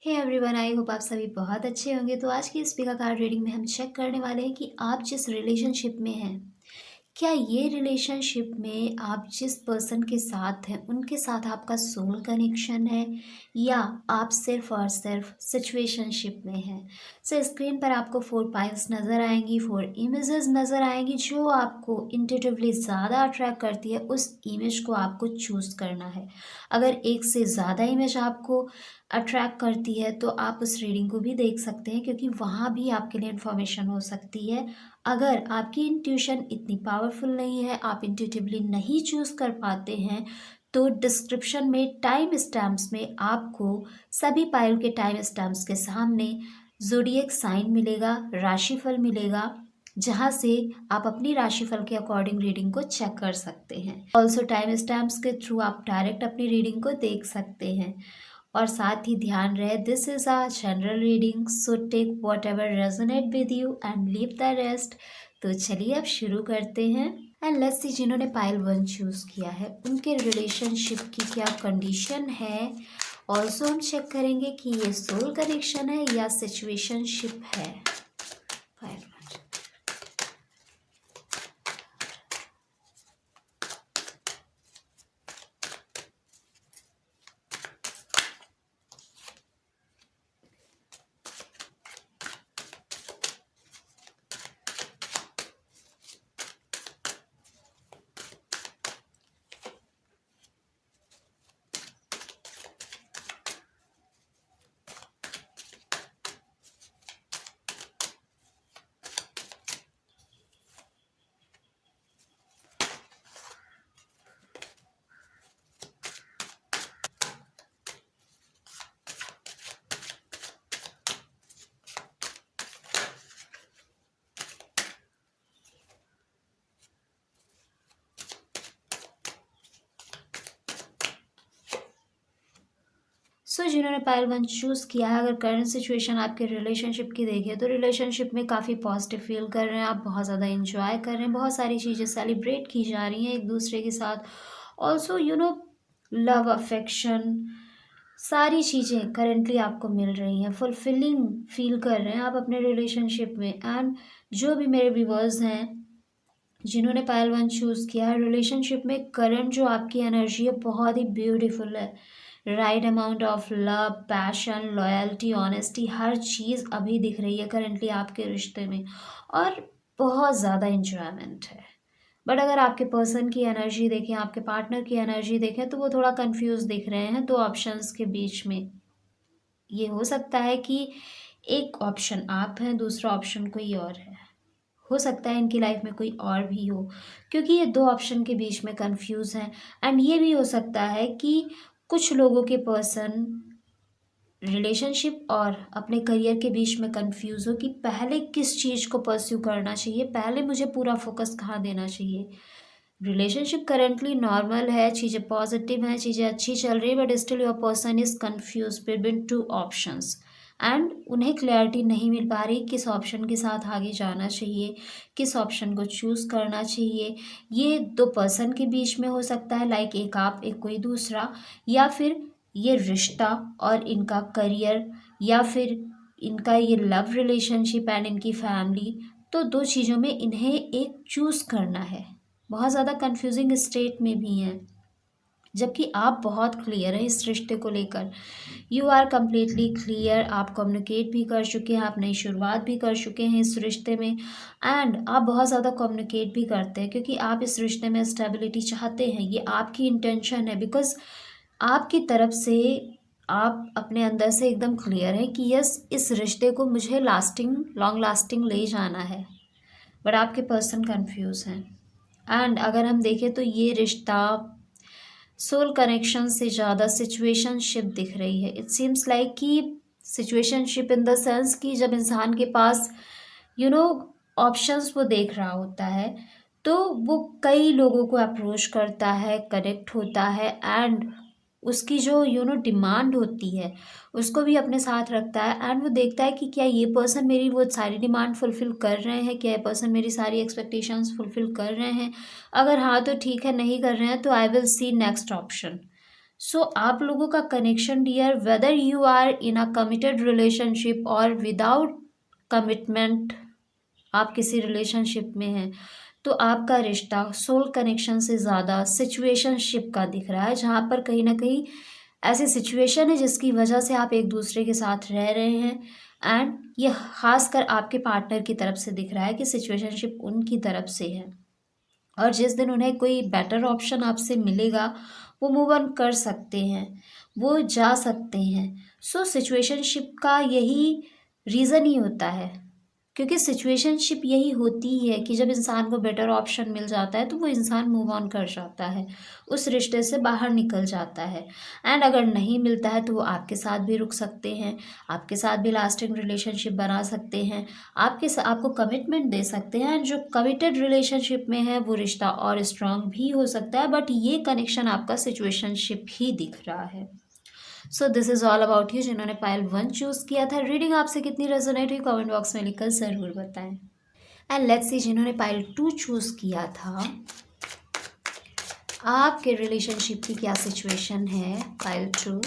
Hey everyone, I hope आप सभी बहुत अच्छे होंगे। तो आज की इस पिका कार्ड रीडिंग में हम चेक करने वाले हैं कि आप जिस रिलेशनशिप में हैं, क्या ये रिलेशनशिप में आप जिस पर्सन के साथ हैं उनके साथ आपका सोल कनेक्शन है या आप सिर्फ और सिर्फ सिचुएशनशिप में हैं। सो स्क्रीन पर आपको 4 पाइल्स नज़र आएंगी, 4 इमेजेस नज़र आएंगी। जो आपको इंट्यूटिवली ज़्यादा अट्रैक्ट करती है उस इमेज को आपको चूज़ करना है। अगर एक से ज़्यादा इमेज आपको अट्रैक्ट करती है तो आप उस रीडिंग को भी देख सकते हैं, क्योंकि वहाँ भी आपके लिए इन्फॉर्मेशन हो सकती है। अगर आपकी इंट्यूशन इतनी पावरफुल नहीं है, आप इंट्यूटिवली नहीं चूज़ कर पाते हैं, तो डिस्क्रिप्शन में टाइम स्टैम्प्स में आपको सभी पायल के टाइम स्टैम्प्स के सामने ज़ोडिएक साइन मिलेगा, राशिफल मिलेगा, जहाँ से आप अपनी राशिफल के अकॉर्डिंग रीडिंग को चेक कर सकते हैं। ऑल्सो टाइम स्टैम्प्स के थ्रू आप डायरेक्ट अपनी रीडिंग को देख सकते हैं। और साथ ही ध्यान रहे, this is a general reading, so take whatever resonate with you and leave the rest. तो चलिए अब शुरू करते हैं। एंड लेट्स सी, जिन्होंने पाइल 1 चूज़ किया है उनके रिलेशनशिप की क्या कंडीशन है। ऑल्सो हम चेक करेंगे कि ये सोल कनेक्शन है या सिचुएशनशिप है। पाइल 1। जिन्होंने पायल 1 चूज़ किया है, अगर करंट सिचुएशन आपके रिलेशनशिप की देखें तो रिलेशनशिप में काफ़ी पॉजिटिव फील कर रहे हैं, आप बहुत ज़्यादा इंजॉय कर रहे हैं, बहुत सारी चीज़ें सेलिब्रेट की जा रही हैं एक दूसरे के साथ। ऑल्सो लव, अफेक्शन, सारी चीज़ें करेंटली आपको मिल रही हैं, फुलफिलिंग फील कर रहे हैं आप अपने रिलेशनशिप में। एंड जो भी मेरे व्यूअर्स हैं जिन्होंने पायल 1 चूज़ किया है, रिलेशनशिप में करंट जो आपकी एनर्जी है बहुत ही ब्यूटीफुल है। Right amount of love, passion, loyalty, honesty, हर चीज़ अभी दिख रही है करेंटली आपके रिश्ते में, और बहुत ज़्यादा इंजॉयमेंट है। बट अगर आपके पर्सन की एनर्जी देखें, आपके पार्टनर की एनर्जी देखें, तो वो थोड़ा कंफ्यूज दिख रहे हैं 2 ऑप्शंस के बीच में। ये हो सकता है कि एक ऑप्शन आप हैं, दूसरा ऑप्शन कोई और है। हो सकता है इनकी लाइफ में कोई और भी हो, क्योंकि ये 2 ऑप्शन के बीच में कंफ्यूज हैं। एंड ये भी हो सकता है कि कुछ लोगों के पर्सन रिलेशनशिप और अपने करियर के बीच में कंफ्यूज हो कि पहले किस चीज़ को परस्यू करना चाहिए, पहले मुझे पूरा फोकस कहाँ देना चाहिए। रिलेशनशिप करेंटली नॉर्मल है, चीज़ें पॉजिटिव हैं, चीज़ें अच्छी चल रही है, but still your person is confuse between 2 options. And उन्हें क्लैरिटी नहीं मिल पा रही किस ऑप्शन के साथ आगे जाना चाहिए, किस ऑप्शन को चूज़ करना चाहिए। ये 2 पर्सन के बीच में हो सकता है, लाइक एक आप एक कोई दूसरा, या फिर ये रिश्ता और इनका करियर, या फिर इनका ये लव रिलेशनशिप एंड इनकी फैमिली। तो 2 चीज़ों में इन्हें एक चूज़ करना है। बहुत ज़्यादा कंफ्यूजिंग स्टेट में भी हैं, जबकि आप बहुत क्लियर हैं इस रिश्ते को लेकर। यू आर कम्प्लीटली क्लियर, आप कम्युनिकेट भी कर चुके हैं, आप नई शुरुआत भी कर चुके हैं इस रिश्ते में। एंड आप बहुत ज़्यादा कम्युनिकेट भी करते हैं, क्योंकि आप इस रिश्ते में स्टेबिलिटी चाहते हैं, ये आपकी इंटेंशन है। बिकॉज आपकी तरफ से आप अपने अंदर से एकदम क्लियर है कि यस, इस रिश्ते को मुझे लास्टिंग, लॉन्ग लास्टिंग ले जाना है। बट आपके पर्सन कंफ्यूज हैं। एंड अगर हम देखें तो ये रिश्ता सोल कनेक्शन से ज़्यादा सिचुएशनशिप दिख रही है। इट सीम्स लाइक कि सिचुएशनशिप इन द सेंस कि जब इंसान के पास यू नो ऑप्शंस वो देख रहा होता है, तो वो कई लोगों को अप्रोच करता है, कनेक्ट होता है, एंड उसकी जो डिमांड होती है उसको भी अपने साथ रखता है। एंड वो देखता है कि क्या ये पर्सन मेरी वो सारी डिमांड फुलफ़िल कर रहे हैं, क्या ये पर्सन मेरी सारी एक्सपेक्टेशंस फुलफ़िल कर रहे हैं। अगर हाँ तो ठीक है, नहीं कर रहे हैं तो I will see next option. So आप लोगों का connection dear, whether you are in a committed relationship और विदाउट कमिटमेंट, आप किसी रिलेशनशिप में हैं, तो आपका रिश्ता सोल कनेक्शन से ज़्यादा सिचुएशनशिप का दिख रहा है, जहाँ पर कहीं ना कहीं ऐसी सिचुएशन है जिसकी वजह से आप एक दूसरे के साथ रह रहे हैं। एंड ये खासकर आपके पार्टनर की तरफ से दिख रहा है कि सिचुएशनशिप उनकी तरफ से है, और जिस दिन उन्हें कोई बेटर ऑप्शन आपसे मिलेगा वो मूव ऑन कर सकते हैं, वो जा सकते हैं। सो सिचुएशनशिप का यही रीज़न ही होता है, क्योंकि सिचुएशनशिप यही होती ही है कि जब इंसान को बेटर ऑप्शन मिल जाता है तो वो इंसान मूव ऑन कर जाता है, उस रिश्ते से बाहर निकल जाता है। एंड अगर नहीं मिलता है तो वो आपके साथ भी रुक सकते हैं, आपके साथ भी लास्टिंग रिलेशनशिप बना सकते हैं, आपको कमिटमेंट दे सकते हैं। जो कमिटेड रिलेशनशिप में है वो रिश्ता और स्ट्रांग भी हो सकता है, बट ये कनेक्शन आपका सिचुएशनशिप ही दिख रहा है। So this is all about you. जिन्होंने पायल 1 चूज़ किया था, रीडिंग आपसे कितनी रेजोनेट हुई कमेंट बॉक्स में लिखकर ज़रूर बताएं। एंड लेट्स सी जिन्होंने पायल 2 चूज़ किया था, आपके रिलेशनशिप की क्या सिचुएशन है पायल 2।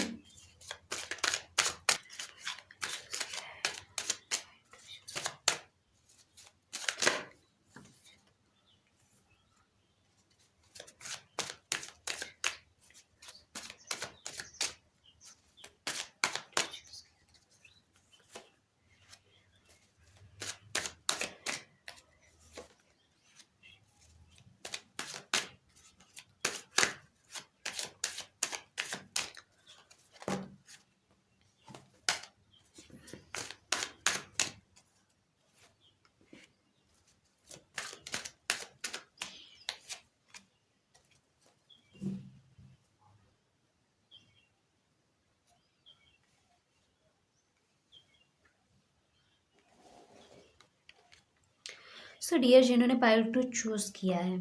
सो डियर जिन्होंने पायल 2 चूज़ किया है,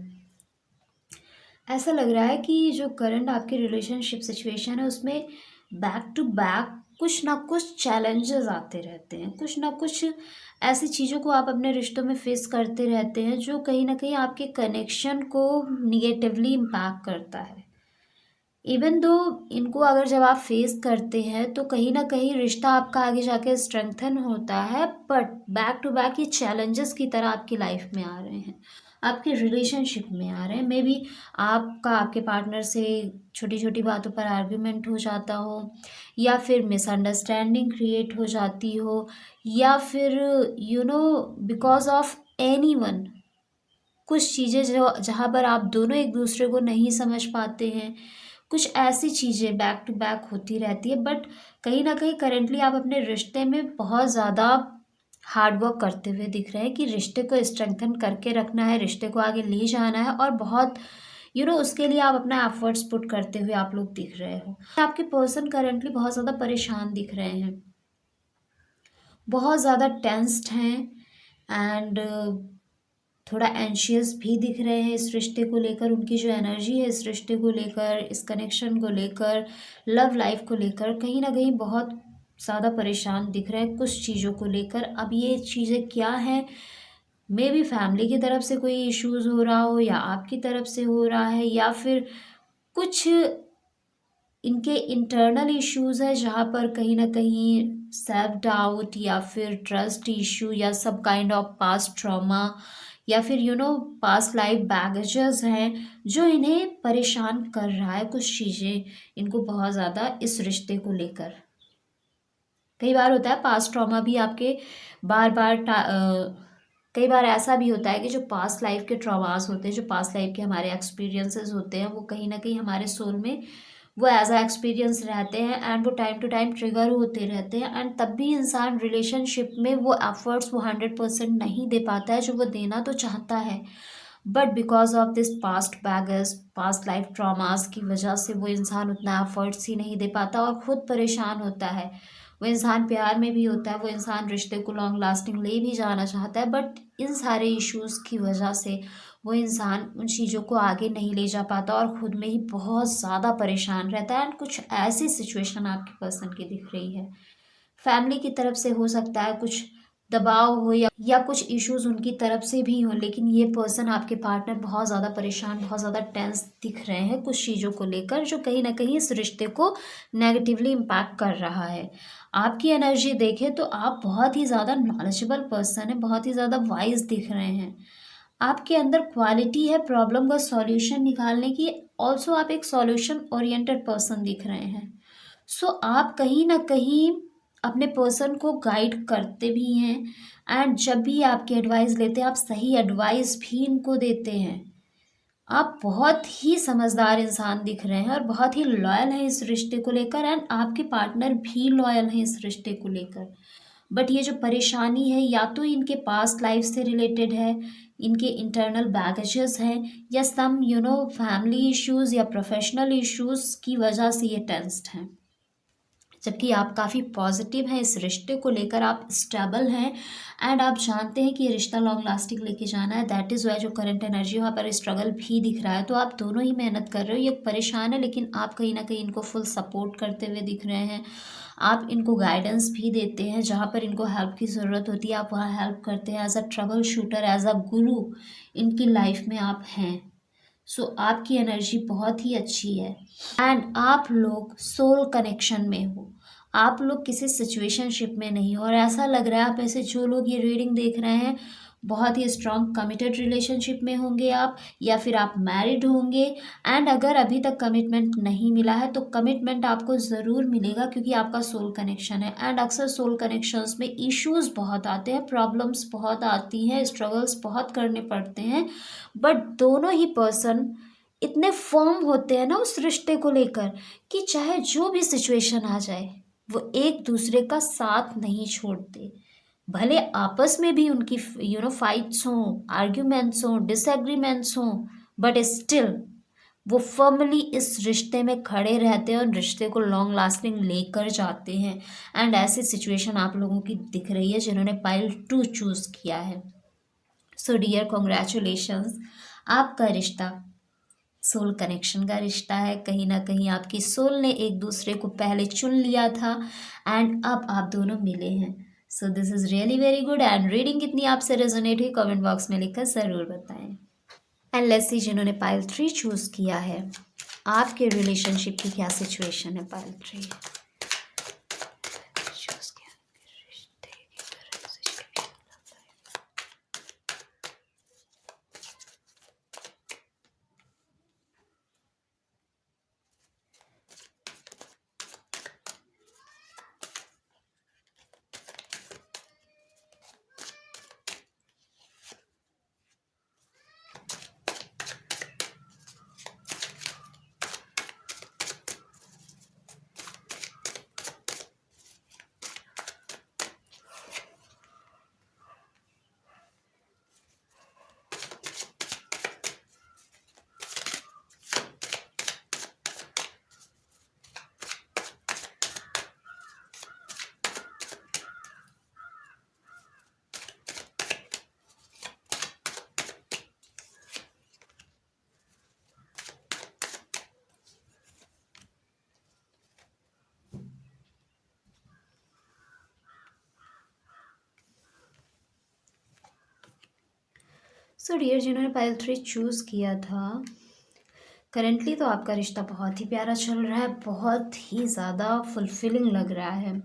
ऐसा लग रहा है कि जो करंट आपकी रिलेशनशिप सिचुएशन है उसमें बैक टू बैक कुछ ना कुछ चैलेंजेस आते रहते हैं, कुछ ना कुछ ऐसी चीज़ों को आप अपने रिश्तों में फेस करते रहते हैं जो कहीं ना कहीं आपके कनेक्शन को निगेटिवली इम्पैक्ट करता है। इवन दो इनको अगर जब आप फेस करते हैं तो कहीं ना कहीं रिश्ता आपका आगे जाके स्ट्रेंथन होता है, बट बैक टू बैक ये चैलेंजेस की तरह आपकी लाइफ में आ रहे हैं, आपके रिलेशनशिप में आ रहे हैं। मे बी आपका आपके पार्टनर से छोटी छोटी बातों पर आर्ग्यूमेंट हो जाता हो, या फिर मिसअंडरस्टैंडिंग क्रिएट हो जाती हो, या फिर बिकॉज ऑफ एनी वन, कुछ चीज़ें जो जहाँ पर आप दोनों एक दूसरे को नहीं समझ पाते हैं, कुछ ऐसी चीज़ें बैक टू बैक होती रहती है। बट कहीं ना कहीं करेंटली आप अपने रिश्ते में बहुत ज़्यादा हार्ड वर्क करते हुए दिख रहे हैं कि रिश्ते को स्ट्रेंथन करके रखना है, रिश्ते को आगे ले जाना है, और बहुत उसके लिए आप अपना एफर्ट्स पुट करते हुए आप लोग दिख रहे हो। आपके पर्सन करेंटली बहुत ज़्यादा परेशान दिख रहे हैं, बहुत ज़्यादा टेंस्ड हैं, एंड थोड़ा एंशियस भी दिख रहे हैं इस रिश्ते को लेकर। उनकी जो एनर्जी है इस रिश्ते को लेकर, इस कनेक्शन को लेकर, लव लाइफ को लेकर कहीं ना कहीं बहुत ज़्यादा परेशान दिख रहे हैं कुछ चीज़ों को लेकर। अब ये चीज़ें क्या हैं, मे बी फैमिली की तरफ से कोई इश्यूज़ हो रहा हो, या आपकी तरफ से हो रहा है, या फिर कुछ इनके इंटरनल इश्यूज़ है जहाँ पर कहीं ना कहीं सेल्फ डाउट, या फिर ट्रस्ट इशू, या सब काइंड ऑफ पास्ट ट्रॉमा, या फिर पास्ट लाइफ बैगेजेस हैं जो इन्हें परेशान कर रहा है। कुछ चीज़ें इनको बहुत ज़्यादा इस रिश्ते को लेकर, कई बार होता है पास्ट ट्रॉमा भी आपके बार बार कई बार ऐसा भी होता है कि जो पास्ट लाइफ के ट्रॉमास होते हैं, जो पास्ट लाइफ के हमारे एक्सपीरियंसेस होते हैं, वो कहीं ना कहीं हमारे सोल में वो एज अ एक्सपीरियंस रहते हैं, एंड वो टाइम टू टाइम ट्रिगर होते रहते हैं। एंड तब भी इंसान रिलेशनशिप में वो एफर्ट्स वो 100% नहीं दे पाता है जो वो देना तो चाहता है, but because of this past baggage, past life traumas की वजह से वो इंसान उतना एफर्ट्स ही नहीं दे पाता और खुद परेशान होता है। वो इंसान प्यार में भी होता है, वो इंसान रिश्ते को लॉन्ग लास्टिंग ले भी जाना चाहता है, बट इन सारे इश्यूज़ की वजह से वो इंसान उन चीज़ों को आगे नहीं ले जा पाता और ख़ुद में ही बहुत ज़्यादा परेशान रहता है। एंड कुछ ऐसी सिचुएशन आपके पर्सन की दिख रही है, फैमिली की तरफ से हो सकता है कुछ दबाव हो या कुछ इश्यूज उनकी तरफ से भी हो, लेकिन ये पर्सन आपके पार्टनर बहुत ज़्यादा परेशान, बहुत ज़्यादा टेंस दिख रहे हैं कुछ चीज़ों को लेकर, जो कहीं ना कहीं इस रिश्ते को नेगेटिवली इम्पैक्ट कर रहा है। आपकी एनर्जी देखें तो आप बहुत ही ज़्यादा नॉलेजेबल पर्सन है, बहुत ही ज़्यादा वाइज दिख रहे हैं। आपके अंदर क्वालिटी है प्रॉब्लम का सॉल्यूशन निकालने की। ऑल्सो आप एक सॉल्यूशन ओरिएंटेड पर्सन दिख रहे हैं। सो आप कहीं ना कहीं अपने पर्सन को गाइड करते भी हैं, एंड जब भी आपकी एडवाइस लेते हैं आप सही एडवाइस भी इनको देते हैं। आप बहुत ही समझदार इंसान दिख रहे हैं और बहुत ही लॉयल हैं इस रिश्ते को लेकर, एंड आपके पार्टनर भी लॉयल हैं इस रिश्ते को लेकर। बट ये जो परेशानी है या तो इनके पास्ट लाइफ से रिलेटेड है, इनके इंटरनल बैगेजेस हैं, या सम फैमिली इश्यूज या प्रोफेशनल इश्यूज की वजह से ये टेंस्ड हैं। जबकि आप काफ़ी पॉजिटिव हैं इस रिश्ते को लेकर, आप स्टेबल हैं, एंड आप जानते हैं कि ये रिश्ता लॉन्ग लास्टिंग लेके जाना है। दैट इज़ वाई जो करंट एनर्जी वहाँ पर स्ट्रगल भी दिख रहा है। तो आप दोनों ही मेहनत कर रहे हो, ये परेशान है लेकिन आप कहीं ना कहीं इनको फुल सपोर्ट करते हुए दिख रहे हैं। आप इनको गाइडेंस भी देते हैं, जहाँ पर इनको हेल्प की ज़रूरत होती है आप वहाँ हेल्प करते हैं। As a troubleshooter, as a guru इनकी लाइफ में आप हैं। सो आपकी एनर्जी बहुत ही अच्छी है, एंड आप लोग सोल कनेक्शन में हो। आप लोग किसी सिचुएशनशिप में नहीं हो, और ऐसा लग रहा है आप ऐसे जो लोग ये रीडिंग देख रहे हैं बहुत ही स्ट्रॉन्ग कमिटेड रिलेशनशिप में होंगे आप, या फिर आप मैरिड होंगे। एंड अगर अभी तक कमिटमेंट नहीं मिला है तो कमिटमेंट आपको ज़रूर मिलेगा, क्योंकि आपका सोल कनेक्शन है। एंड अक्सर सोल कनेक्शंस में इश्यूज बहुत आते हैं, प्रॉब्लम्स बहुत आती हैं, स्ट्रगल्स बहुत करने पड़ते हैं, बट दोनों ही पर्सन इतने फर्म होते हैं ना उस रिश्ते को लेकर, कि चाहे जो भी सिचुएशन आ जाए वो एक दूसरे का साथ नहीं छोड़ते। भले आपस में भी उनकी फाइट्स हों, आर्ग्यूमेंट्स हों, डिसएग्रीमेंट्स हों, बट स्टिल वो फर्मली इस रिश्ते में खड़े रहते हैं और रिश्ते को लॉन्ग लास्टिंग लेकर जाते हैं। एंड ऐसी सिचुएशन आप लोगों की दिख रही है जिन्होंने पाइल 2 चूज़ किया है। सो डियर कॉन्ग्रेचुलेशंस, आपका रिश्ता सोल कनेक्शन का रिश्ता है। कहीं ना कहीं आपकी सोल ने एक दूसरे को पहले चुन लिया था, एंड अब आप दोनों मिले हैं। So this is really very good. And reading कितनी आपसे रेजोनेट हुई कमेंट बॉक्स में लिखकर ज़रूर बताएं। एंड लेट्स सी जिन्होंने पाइल 3 चूज़ किया है, आपके रिलेशनशिप की क्या सिचुएशन है। पाइल 3 चूज़ किया, रिश्ते की current situation। सो डियर जिन्होंने पाइल 3 चूज़ किया था, करेंटली तो आपका रिश्ता बहुत ही प्यारा चल रहा है, बहुत ही ज़्यादा फुलफिलिंग लग रहा है।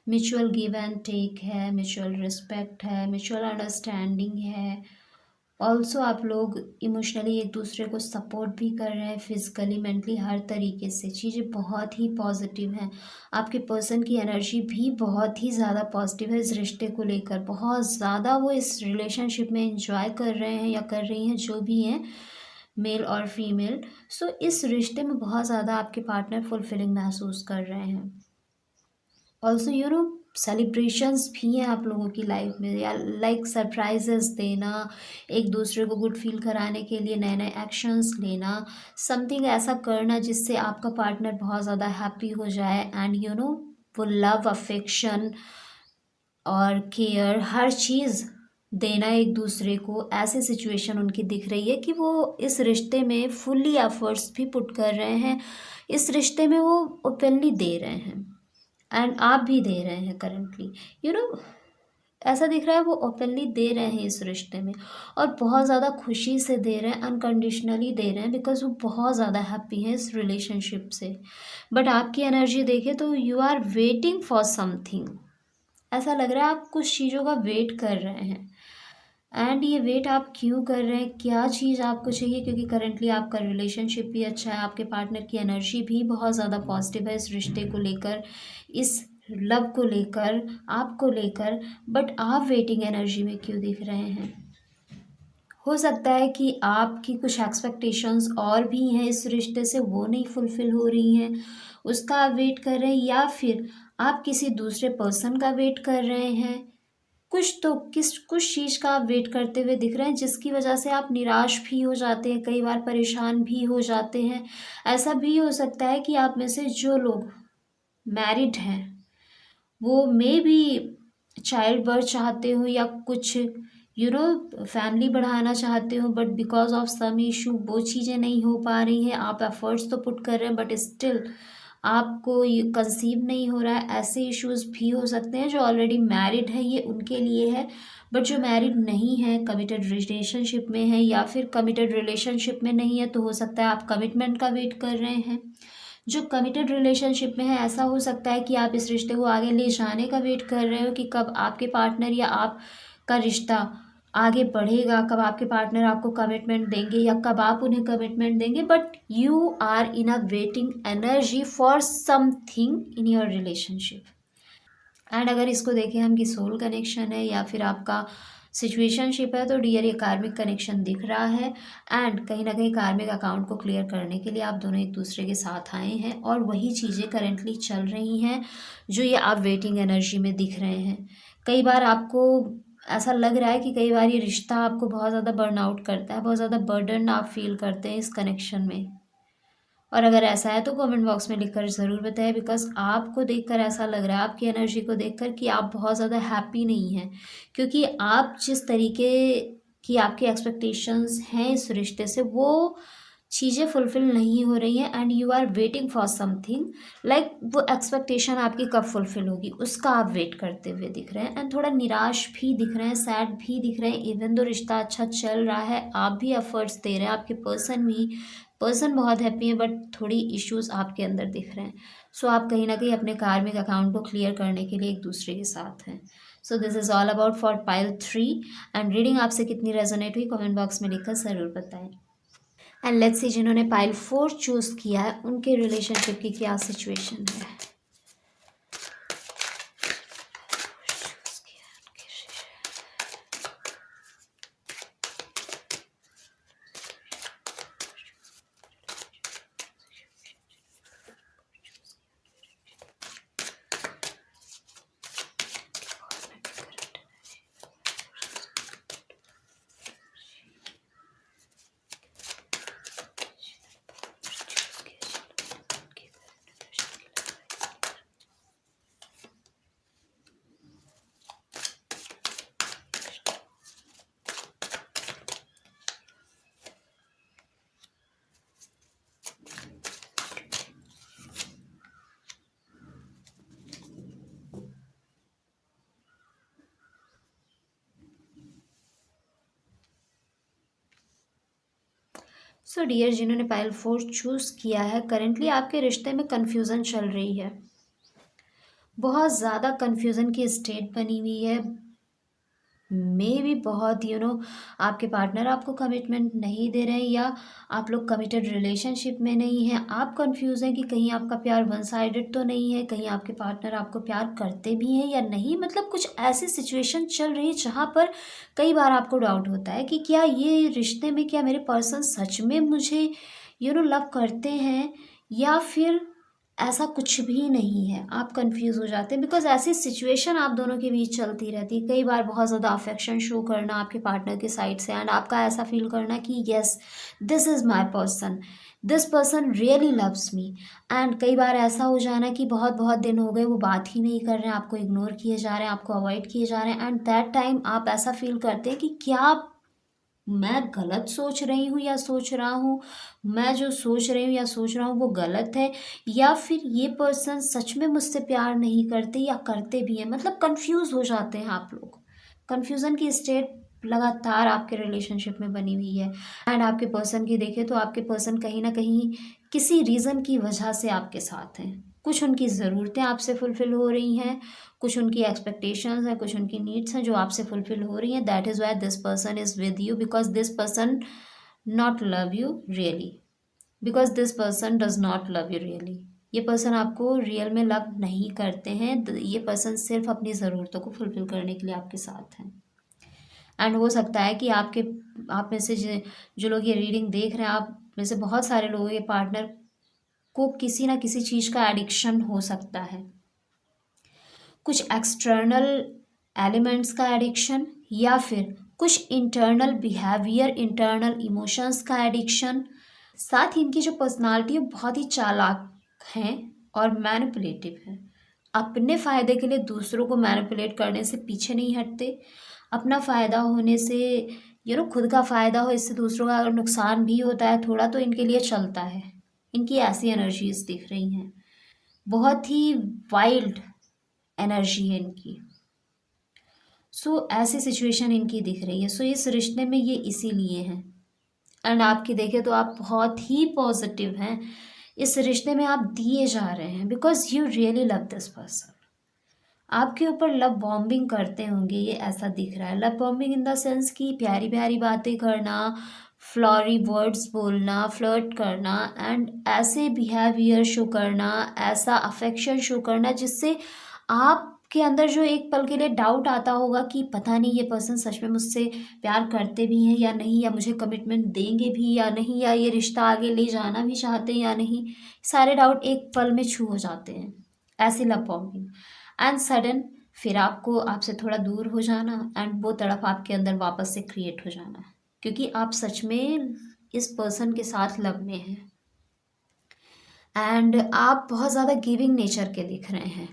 म्यूचुअल गिव एंड टेक है, म्यूचुअल रिस्पेक्ट है, म्यूचुअल अंडरस्टैंडिंग है। ऑल्सो आप लोग इमोशनली एक दूसरे को सपोर्ट भी कर रहे हैं, फिजिकली मेंटली हर तरीके से चीज़ें बहुत ही पॉजिटिव हैं। आपके पर्सन की एनर्जी भी बहुत ही ज़्यादा पॉजिटिव है इस रिश्ते को लेकर, बहुत ज़्यादा वो इस रिलेशनशिप में इंजॉय कर रहे हैं या कर रही हैं, जो भी हैं मेल और फीमेल। सो इस रिश्ते में बहुत ज़्यादा आपके पार्टनर फुलफिलिंग महसूस कर रहे हैं। ऑल्सो सेलिब्रेशंस भी हैं आप लोगों की लाइफ में, या लाइक सरप्राइजेस देना, एक दूसरे को गुड फील कराने के लिए नए नए एक्शंस लेना, समथिंग ऐसा करना जिससे आपका पार्टनर बहुत ज़्यादा हैप्पी हो जाए, एंड वो लव अफेक्शन और केयर हर चीज़ देना एक दूसरे को। ऐसी सिचुएशन उनकी दिख रही है कि वो इस रिश्ते में फुल्ली एफर्ट्स भी पुट कर रहे हैं, इस रिश्ते में वो ओपनली दे रहे हैं, एंड आप भी दे रहे हैं करेंटली। यू नो ऐसा दिख रहा है वो ओपनली दे रहे हैं इस रिश्ते में, और बहुत ज़्यादा खुशी से दे रहे हैं, अनकंडीशनली दे रहे हैं, बिकॉज वो बहुत ज़्यादा हैप्पी हैं इस रिलेशनशिप से। बट आपकी एनर्जी देखें तो you are waiting for something. ऐसा लग रहा है आप कुछ चीज़ों का वेट कर रहे हैं। एंड ये वेट आप क्यों कर रहे हैं, क्या चीज़ आपको चाहिए, क्योंकि करंटली आपका रिलेशनशिप भी अच्छा है, आपके पार्टनर की एनर्जी भी बहुत ज़्यादा पॉजिटिव है इस रिश्ते को लेकर, इस लव को लेकर, आपको लेकर। बट आप वेटिंग एनर्जी में क्यों दिख रहे हैं? हो सकता है कि आपकी कुछ एक्सपेक्टेशंस और भी हैं इस रिश्ते से, वो नहीं फुलफ़िल हो रही हैं, उसका आप वेट कर रहे हैं, या फिर आप किसी दूसरे पर्सन का वेट कर रहे हैं। कुछ चीज़ का आप वेट करते हुए दिख रहे हैं, जिसकी वजह से आप निराश भी हो जाते हैं, कई बार परेशान भी हो जाते हैं। ऐसा भी हो सकता है कि आप में से जो लोग मैरिड हैं वो मे बी चाइल्ड बर्थ चाहते हो, या कुछ फैमिली बढ़ाना चाहते हो, but because of some issue वो चीज़ें नहीं हो पा रही हैं। आप एफर्ट्स तो पुट कर रहे हैं, बट स्टिल आपको ये कंसीव नहीं हो रहा है। ऐसे इश्यूज भी हो सकते हैं। जो ऑलरेडी मैरिड है ये उनके लिए है, बट जो मैरिड नहीं है, कमिटेड रिलेशनशिप में है, या फिर कमिटेड रिलेशनशिप में नहीं है, तो हो सकता है आप कमिटमेंट का वेट कर रहे हैं। जो कमिटेड रिलेशनशिप में है, ऐसा हो सकता है कि आप इस रिश्ते को आगे ले जाने का वेट कर रहे हो, कि कब आपके पार्टनर या आपका रिश्ता आगे बढ़ेगा, कब आपके पार्टनर आपको कमिटमेंट देंगे, या कब आप उन्हें कमिटमेंट देंगे। But you are in a waiting energy for something in your relationship. And अगर इसको देखें हम कि सोल कनेक्शन है या फिर आपका सिचुएशनशिप है, तो डियर ये कार्मिक कनेक्शन दिख रहा है। एंड कहीं ना कहीं कार्मिक अकाउंट को क्लियर करने के लिए आप दोनों एक दूसरे के साथ आए हैं, और वही चीज़ें करेंटली चल रही हैं जो ये आप वेटिंग एनर्जी में दिख रहे हैं। कई बार आपको ऐसा लग रहा है कि कई बार ये रिश्ता आपको बहुत ज़्यादा बर्नआउट करता है, बहुत ज़्यादा बर्डन आप फील करते हैं इस कनेक्शन में। और अगर ऐसा है तो कमेंट बॉक्स में लिखकर ज़रूर बताएं, बिकॉज आपको देखकर ऐसा लग रहा है, आपकी एनर्जी को देखकर, कि आप बहुत ज़्यादा हैप्पी नहीं हैं, क्योंकि आप जिस तरीके की आपकी एक्सपेक्टेशंस हैं इस रिश्ते से, वो चीज़ें फुलफ़िल नहीं हो रही हैं। And you are waiting for something, like वो एक्सपेक्टेशन आपकी कब फुलफ़िल होगी उसका आप वेट करते हुए दिख रहे हैं। एंड थोड़ा निराश भी दिख रहे हैं, सैड भी दिख रहे हैं। इवन दो रिश्ता अच्छा चल रहा है, आप भी एफर्ट्स दे रहे हैं, आपके पर्सन बहुत हैप्पी है, बट थोड़ी इश्यूज आपके अंदर दिख रहे हैं। सो आप कहीं ना कहीं अपने कार्मिक अकाउंट को क्लियर करने के लिए एक दूसरे के साथ हैं। So this is all about for pile 3। And reading आपसे कितनी रेजोनेट हुई कमेंट बॉक्स में लिखकर ज़रूर बताएं। एंड लेट्स सी जिन्होंने पाइल 4 चूज़ किया है उनके रिलेशनशिप की क्या सिचुएशन है। सो डियर जिन्होंने पाइल 4 चूज़ किया है, करेंटली आपके रिश्ते में कन्फ्यूज़न चल रही है, बहुत ज़्यादा कन्फ्यूज़न की स्टेट बनी हुई है। मे भी बहुत आपके पार्टनर आपको कमिटमेंट नहीं दे रहे हैं, या आप लोग कमिटेड रिलेशनशिप में नहीं हैं। आप कंफ्यूज हैं कि कहीं आपका प्यार वन साइडेड तो नहीं है, कहीं आपके पार्टनर आपको प्यार करते भी हैं या नहीं। मतलब कुछ ऐसी सिचुएशन चल रही है जहाँ पर कई बार आपको डाउट होता है कि क्या ये रिश्ते में, क्या मेरे पर्सन सच में मुझे लव करते हैं, या फिर ऐसा कुछ भी नहीं है। आप कंफ्यूज हो जाते हैं, बिकॉज ऐसी सिचुएशन आप दोनों के बीच चलती रहती है। कई बार बहुत ज़्यादा अफेक्शन शो करना आपके पार्टनर के साइड से, एंड आपका ऐसा फील करना कि yes this is my person, this person really loves me. And कई बार ऐसा हो जाना कि बहुत बहुत दिन हो गए वो बात ही नहीं कर रहे हैं, आपको इग्नोर किए जा रहे हैं, आपको अवॉइड किए जा रहे हैं। एंड दैट टाइम आप ऐसा फील करते हैं कि क्या मैं गलत सोच रही हूँ या सोच रहा हूँ, मैं जो सोच रही हूँ या सोच रहा हूँ वो गलत है, या फिर ये पर्सन सच में मुझसे प्यार नहीं करते या करते भी हैं। मतलब कंफ्यूज हो जाते हैं आप लोग। कन्फ्यूज़न की स्टेट लगातार आपके रिलेशनशिप में बनी हुई है। एंड आपके पर्सन की देखें तो आपके पर्सन कहीं ना कहीं किसी रीज़न की वजह से आपके साथ हैं। कुछ उनकी ज़रूरतें आपसे फुलफ़िल हो रही हैं, कुछ उनकी एक्सपेक्टेशंस हैं, कुछ उनकी नीड्स हैं जो आपसे फुलफ़िल हो रही हैं। That is why this person is with you, because this person not love you really, because this person does not love you really. ये पर्सन आपको रियल में लव नहीं करते हैं। ये पर्सन सिर्फ अपनी ज़रूरतों को फुलफ़िल करने के लिए आपके साथ हैं। एंड हो सकता है कि आप में से जो लोग ये रीडिंग देख रहे हैं, आप में से बहुत सारे लोगों के पार्टनर को किसी ना किसी चीज़ का एडिक्शन हो सकता है। कुछ एक्सटर्नल एलिमेंट्स का एडिक्शन, या फिर कुछ इंटरनल बिहेवियर, इंटरनल इमोशंस का एडिक्शन। साथ ही इनकी जो पर्सनालिटी है बहुत ही चालाक हैं और मैनिपुलेटिव हैं। अपने फ़ायदे के लिए दूसरों को मैनिपुलेट करने से पीछे नहीं हटते। अपना फ़ायदा होने से खुद का फ़ायदा हो, इससे दूसरों का अगर नुकसान भी होता है थोड़ा तो इनके लिए चलता है। इनकी ऐसी एनर्जीज दिख रही हैं, बहुत ही वाइल्ड एनर्जी है इनकी। ऐसी सिचुएशन इनकी दिख रही है। इस रिश्ते में ये इसीलिए हैं। एंड आपकी देखें तो आप बहुत ही पॉजिटिव हैं। इस रिश्ते में आप दिए जा रहे हैं because you really love this person. आपके ऊपर लव बॉम्बिंग करते होंगे, ये ऐसा दिख रहा है। Love bombing in the sense कि प्यारी प्यारी बातें करना, फ्लॉरी वर्ड्स बोलना, फ्लर्ट करना एंड ऐसे बिहेवियर शो करना, ऐसा अफेक्शन शो करना जिससे आपके अंदर जो एक पल के लिए डाउट आता होगा कि पता नहीं ये पर्सन सच में मुझसे प्यार करते भी हैं या नहीं, या मुझे कमिटमेंट देंगे भी या नहीं, या ये रिश्ता आगे ले जाना भी चाहते हैं या नहीं। सारे डाउट एक पल में छू हो जाते हैं। ऐसी लव बॉम्बिंग एंड सडन फिर आपसे थोड़ा दूर हो जाना एंड वो तड़प आपके अंदर वापस से क्रिएट हो जाना, क्योंकि आप सच में इस पर्सन के साथ लव में हैं। एंड आप बहुत ज़्यादा गिविंग नेचर के दिख रहे हैं,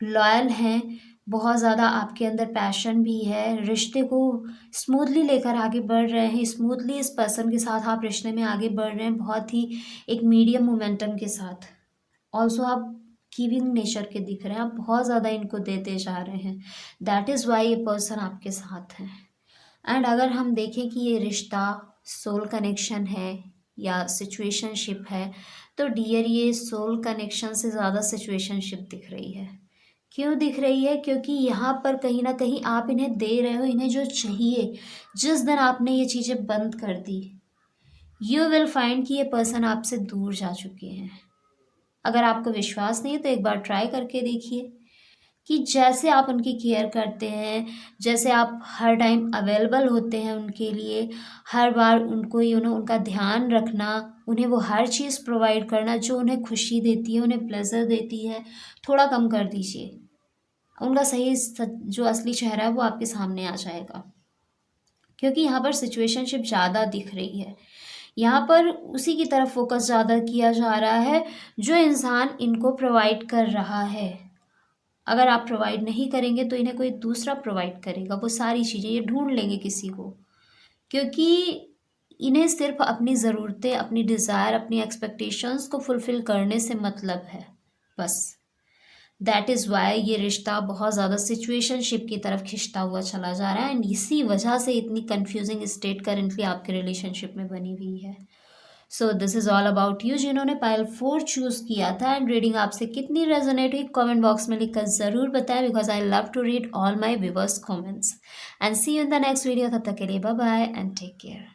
लॉयल हैं, बहुत ज़्यादा आपके अंदर पैशन भी है, रिश्ते को स्मूथली लेकर आगे बढ़ रहे हैं। स्मूथली इस पर्सन के साथ आप रिश्ते में आगे बढ़ रहे हैं, बहुत ही एक मीडियम मोमेंटम के साथ। ऑल्सो आप गिविंग नेचर के दिख रहे हैं, आप बहुत ज़्यादा इनको देते जा रहे हैं। दैट इज़ वाई ये पर्सन आपके साथ है। एंड अगर हम देखें कि ये रिश्ता सोल कनेक्शन है या सिचुएशनशिप है, तो डियर ये सोल कनेक्शन से ज़्यादा सिचुएशनशिप दिख रही है। क्यों दिख रही है? क्योंकि यहाँ पर कहीं ना कहीं आप इन्हें दे रहे हो, इन्हें जो चाहिए। जिस दिन आपने ये चीज़ें बंद कर दी, यू विल फाइंड कि ये पर्सन आपसे दूर जा चुके हैं। अगर आपको विश्वास नहीं है तो एक बार ट्राई करके देखिए कि जैसे आप उनकी केयर करते हैं, जैसे आप हर टाइम अवेलेबल होते हैं उनके लिए, हर बार उनको उनका ध्यान रखना, उन्हें वो हर चीज़ प्रोवाइड करना जो उन्हें खुशी देती है, उन्हें प्लेजर देती है, थोड़ा कम कर दीजिए। उनका जो असली चेहरा है वो आपके सामने आ जाएगा। क्योंकि यहाँ पर सिचुएशनशिप ज़्यादा दिख रही है। यहाँ पर उसी की तरफ फोकस ज़्यादा किया जा रहा है जो इंसान इनको प्रोवाइड कर रहा है। अगर आप प्रोवाइड नहीं करेंगे तो इन्हें कोई दूसरा प्रोवाइड करेगा वो सारी चीज़ें, ये ढूंढ लेंगे किसी को। क्योंकि इन्हें सिर्फ अपनी ज़रूरतें, अपनी डिज़ायर, अपनी एक्सपेक्टेशंस को फुलफ़िल करने से मतलब है बस। दैट इज़ वाई ये रिश्ता बहुत ज़्यादा सिचुएशनशिप की तरफ खिंचता हुआ चला जा रहा है। एंड इसी वजह से इतनी कन्फ्यूजिंग स्टेट करेंटली आपके रिलेशनशिप में बनी हुई है। This is all about you जिन्होंने पाइल 4 चूज़ किया था। एंड रीडिंग आपसे कितनी रेजोनेट हुई कमेंट बॉक्स में लिखकर ज़रूर बताएं, because I love to read all my viewers comments. And see you in the next video. तब तक के लिए bye bye and take care.